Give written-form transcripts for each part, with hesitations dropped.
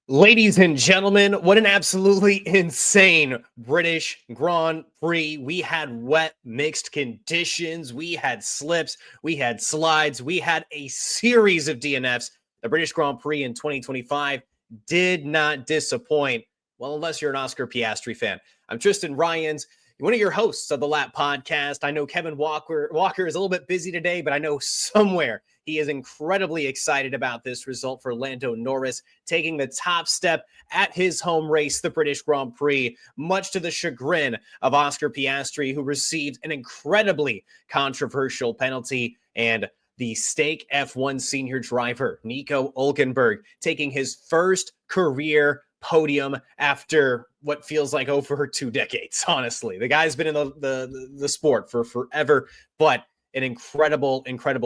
Ladies and gentlemen, what an absolutely insane British Grand Prix. We had wet, mixed conditions. We had slips. We had slides. We had a series of DNFs. The British Grand Prix in 2025 did not disappoint. Well, unless you're an Oscar Piastri fan. I'm Tristan Ryans, one of your hosts of the Lap Podcast. I know Kevin Walker is a little bit busy today, but I know somewhere he is incredibly excited about this result for Lando Norris, taking the top step at his home race, the British Grand Prix, much to the chagrin of Oscar Piastri, who received an incredibly controversial penalty, and the stake F1 senior driver, NICO HULKENBERG, taking his first career podium after what feels like over 2 decades. Honestly, the guy's been in the sport for forever, but an incredible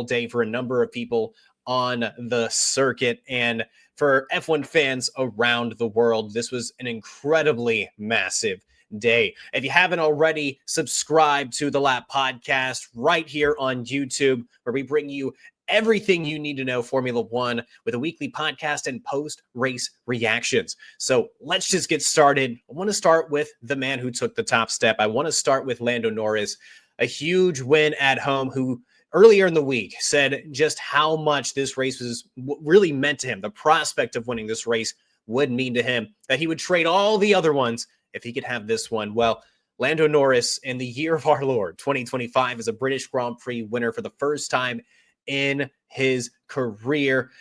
day for a number of people on the circuit and for F1 fans around the world. This was an incredibly massive day. If you haven't already, subscribe to the Lap Podcast right here on YouTube, where we bring you everything you need to know Formula One with a weekly podcast and post-race reactions. So let's just get started. I want to start with the man who took the top step. I want to start with Lando Norris, a huge win at home, who earlier in the week said just how much this race was really meant to him. The prospect of winning this race would mean to him that he would trade all the other ones if he could have this one. Well, Lando Norris, in the year of our Lord, 2025, is a British Grand Prix winner for the first time in his career,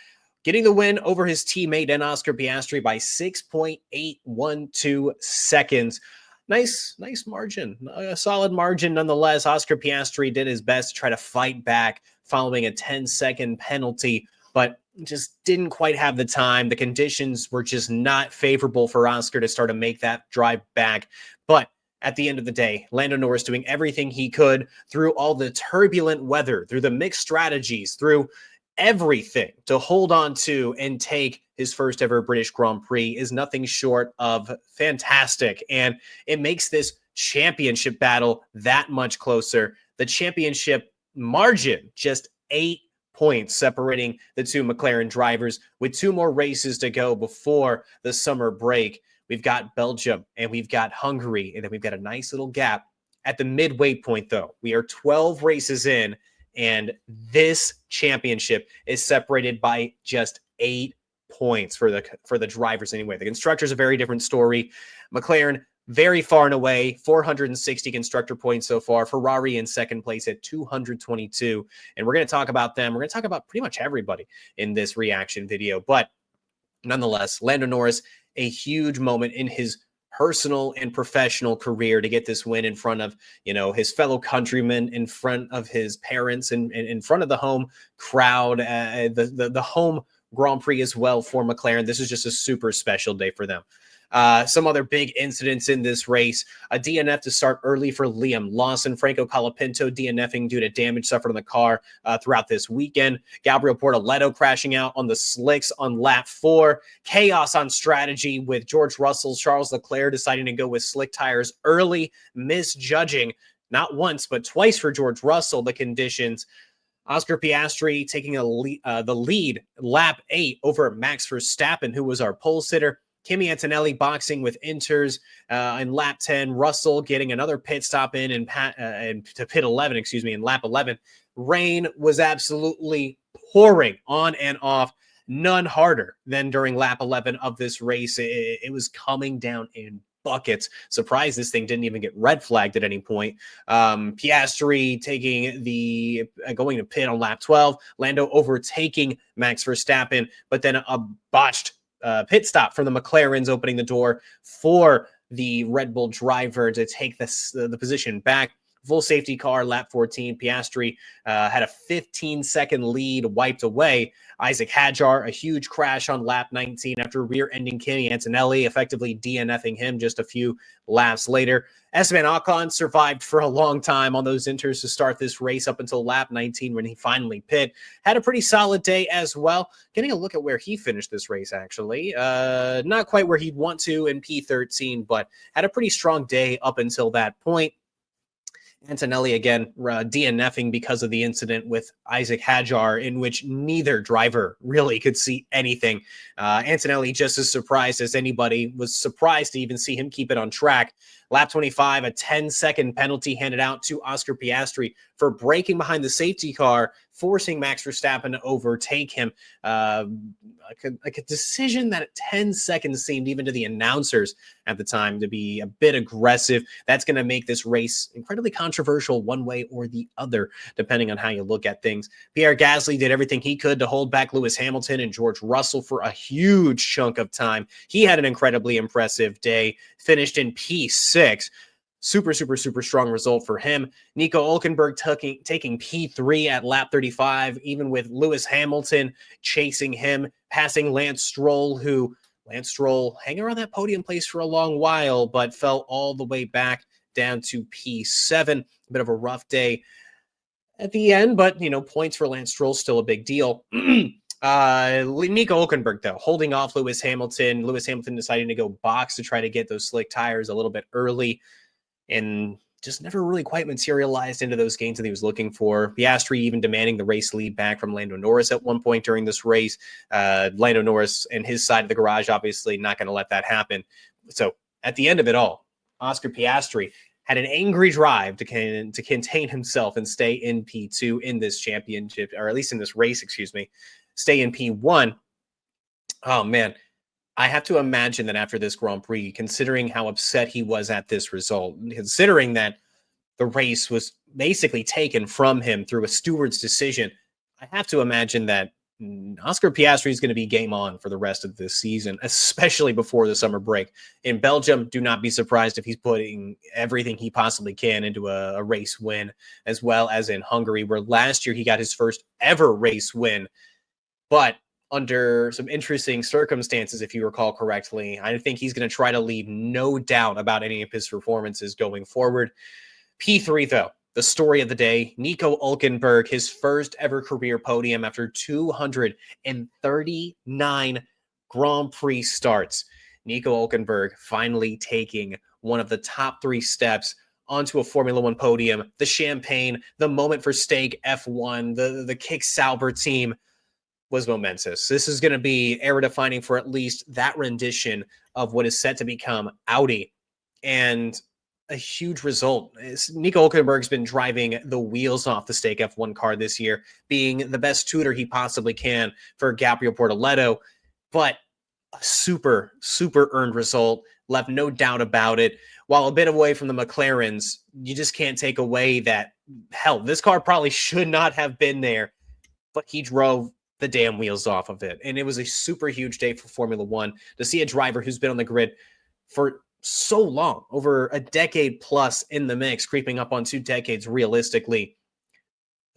getting the win over his teammate and Oscar Piastri by 6.812 seconds. Nice margin, a solid margin nonetheless. Oscar Piastri did his best to try to fight back following a 10-second penalty, but just didn't quite have the time. The conditions were just not favorable for Oscar to start to make that drive back. But at the end of the day, Lando Norris doing everything he could through all the turbulent weather, through the mixed strategies, through everything to hold on to and take his first ever British Grand Prix is nothing short of fantastic. And it makes this championship battle that much closer. The championship margin, just 8 points separating the two McLaren drivers with 2 more races to go before the summer break. We've got Belgium and we've got Hungary, and then we've got a nice little gap at the midway point, though. We are 12 races in, and this championship is separated by just 8 points for the drivers anyway. The constructors, a very different story. McLaren, very far and away, 460 constructor points so far. Ferrari in second place at 222. And we're going to talk about them. We're going to talk about pretty much everybody in this reaction video. But nonetheless, Lando Norris, a huge moment in his personal and professional career to get this win in front of, his fellow countrymen, in front of his parents, and in front of the home crowd, the home Grand Prix as well for McLaren. This is just a super special day for them. Some other big incidents in this race: a DNF to start early for Liam Lawson, Franco Colapinto DNFing due to damage suffered on the car throughout this weekend, Gabriel Bortoleto crashing out on the slicks on lap 4, chaos on strategy with George Russell, Charles Leclerc deciding to go with slick tires early, misjudging not once but twice for George Russell the conditions. Oscar Piastri taking the lead lap 8 over Max Verstappen, who was our pole sitter. Kimi Antonelli boxing with Inters in lap 10. Russell getting another pit stop in to pit 11, in lap 11. Rain was absolutely pouring on and off, none harder than during lap 11 of this race. It was coming down in buckets. Surprised this thing didn't even get red flagged at any point. Piastri going to pit on lap 12. Lando overtaking Max Verstappen, but then a botched pit stop from the McLarens, opening the door for the Red Bull driver to take the position back. Full safety car, lap 14. Piastri had a 15-second lead wiped away. Isaac Hadjar, a huge crash on lap 19 after rear-ending Kimi Antonelli, effectively DNFing him just a few laps later. Esteban Ocon survived for a long time on those inters to start this race up until lap 19 when he finally pit. Had a pretty solid day as well. Getting a look at where he finished this race, actually. Not quite where he'd want to in P13, but had a pretty strong day up until that point. Antonelli again DNFing because of the incident with Isaac Hadjar, in which neither driver really could see anything. Antonelli, just as surprised as anybody, was surprised to even see him keep it on track. Lap 25, a 10-second penalty handed out to Oscar Piastri for braking behind the safety car, forcing Max Verstappen to overtake him. Like a decision that at 10 seconds seemed, even to the announcers at the time, to be a bit aggressive. That's going to make this race incredibly controversial one way or the other, depending on how you look at things. Pierre Gasly did everything he could to hold back Lewis Hamilton and George Russell for a huge chunk of time. He had an incredibly impressive day, finished in P6. Super strong result for him. Nico Hulkenberg taking P3 at lap 35, even with Lewis Hamilton chasing him, passing Lance Stroll, hanging around that podium place for a long while, but fell all the way back down to P7. A bit of a rough day at the end, but, points for Lance Stroll, still a big deal. Nico Hulkenberg, though, holding off Lewis Hamilton. Lewis Hamilton deciding to go box to try to get those slick tires a little bit early, and just never really quite materialized into those gains that he was looking for. Piastri even demanding the race lead back from Lando Norris at one point during this race. Lando Norris and his side of the garage, obviously not going to let that happen. So at the end of it all, Oscar Piastri had an angry drive to contain himself and stay in P2 in this championship, or at least in this race, stay in P1. Oh, man. I have to imagine that after this Grand Prix, considering how upset he was at this result, considering that the race was basically taken from him through a steward's decision, I have to imagine that Oscar Piastri is going to be game on for the rest of this season, especially before the summer break. In Belgium, do not be surprised if he's putting everything he possibly can into a race win, as well as in Hungary, where last year he got his first ever race win. But under some interesting circumstances, if you recall correctly, I think he's going to try to leave no doubt about any of his performances going forward. P3, though, the story of the day, Nico Hulkenberg, his first ever career podium after 239 Grand Prix starts. Nico Hulkenberg finally taking one of the top 3 steps onto a Formula One podium. The champagne, the moment for Stake F1, the Kick Sauber team was momentous. This is going to be era-defining for at least that rendition of what is set to become Audi. And a huge result. Nico Hulkenberg's been driving the wheels off the Stake F1 car this year, being the best tutor he possibly can for Gabriel Bortoleto. But a super earned result, left no doubt about it. While a bit away from the McLarens, you just can't take away that, hell, this car probably should not have been there, but he drove the damn wheels off of it. And it was a super huge day for Formula One to see a driver who's been on the grid for so long, over a decade plus in the mix, creeping up on 2 decades realistically.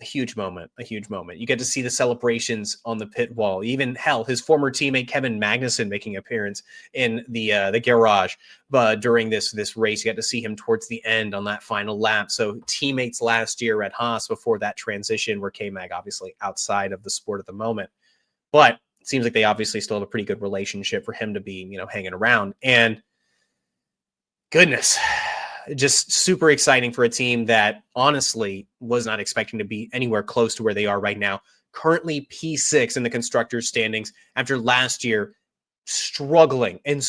A huge moment. You get to see the celebrations on the pit wall. Even, hell, his former teammate Kevin Magnussen making an appearance in the garage. But during this race, you got to see him towards the end on that final lap. So teammates last year at Haas before that transition, where K-Mag obviously outside of the sport at the moment. But it seems like they obviously still have a pretty good relationship for him to be, hanging around. And goodness, just super exciting for a team that honestly was not expecting to be anywhere close to where they are right now. Currently P6 in the constructors standings after last year struggling to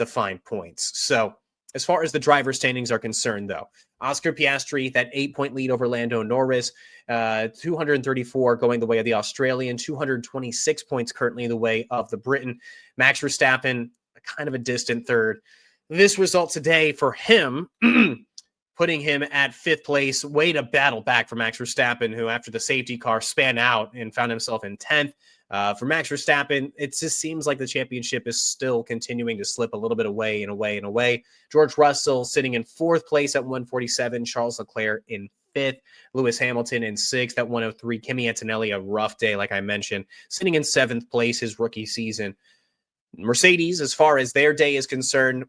find points. So as far as the driver standings are concerned, though, Oscar Piastri, that 8-point lead over Lando Norris, 234 going the way of the Australian, 226 points currently the way of the Briton. Max Verstappen, kind of a distant third. This result today for him, putting him at 5th place, way to battle back for Max Verstappen, who after the safety car span out and found himself in 10th. For Max Verstappen, it just seems like the championship is still continuing to slip a little bit away. George Russell sitting in 4th place at 147, Charles Leclerc in 5th, Lewis Hamilton in 6th at 103, Kimi Antonelli, a rough day, like I mentioned, sitting in 7th place his rookie season. Mercedes, as far as their day is concerned,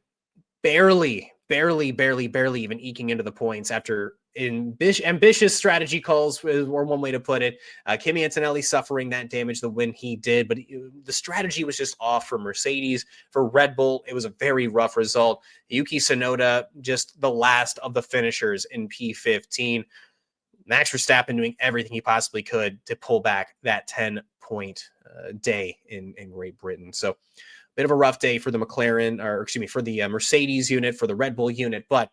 barely even eking into the points after ambitious strategy calls were one way to put it. Kimi Antonelli suffering that damage the win he did, but the strategy was just off for Mercedes. For Red Bull, it was a very rough result. Yuki Tsunoda, just the last of the finishers in P15. Max Verstappen doing everything he possibly could to pull back that 10-point day in Great Britain. So bit of a rough day for the for the Mercedes unit, for the Red Bull unit, but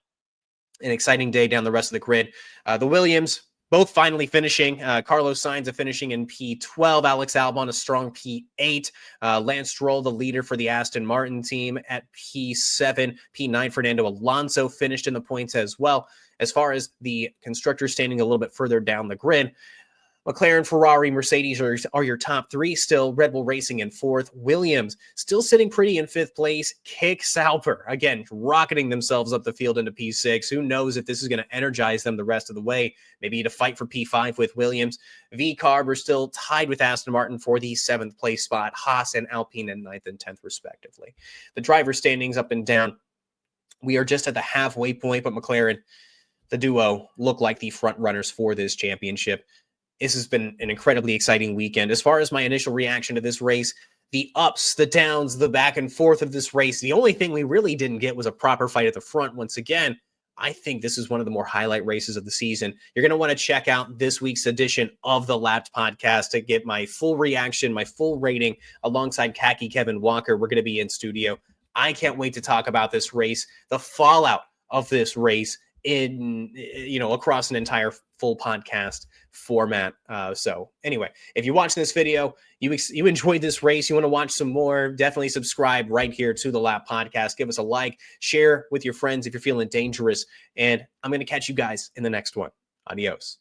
an exciting day down the rest of the grid. The Williams both finally finishing. Carlos Sainz finishing in P12. Alex Albon a strong P8. Lance Stroll, the leader for the Aston Martin team, at P7. P9, Fernando Alonso finished in the points as well. As far as the constructors standing a little bit further down the grid, McLaren, Ferrari, Mercedes are your top three still. Red Bull Racing in fourth. Williams still sitting pretty in fifth place. Kick Sauber, again, rocketing themselves up the field into P6. Who knows if this is going to energize them the rest of the way, maybe to fight for P5 with Williams. V-Carb are still tied with Aston Martin for the 7th place spot. Haas and Alpine in 9th and 10th, respectively. The driver standings up and down. We are just at the halfway point, but McLaren, the duo, look like the front runners for this championship. This has been an incredibly exciting weekend. As far as my initial reaction to this race, the ups, the downs, the back and forth of this race, the only thing we really didn't get was a proper fight at the front. Once again, I think this is one of the more highlight races of the season. You're going to want to check out this week's edition of the Lapped Podcast to get my full reaction, my full rating, alongside Khaki Kevin Walker. We're going to be in studio. I can't wait to talk about this race, the fallout of this race, across an entire full podcast format. So anyway, if you watch this video, you enjoyed this race, you want to watch some more, definitely subscribe right here to the Lap Podcast. Give us a like, share with your friends if you're feeling dangerous, and I'm going to catch you guys in the next one. Adios.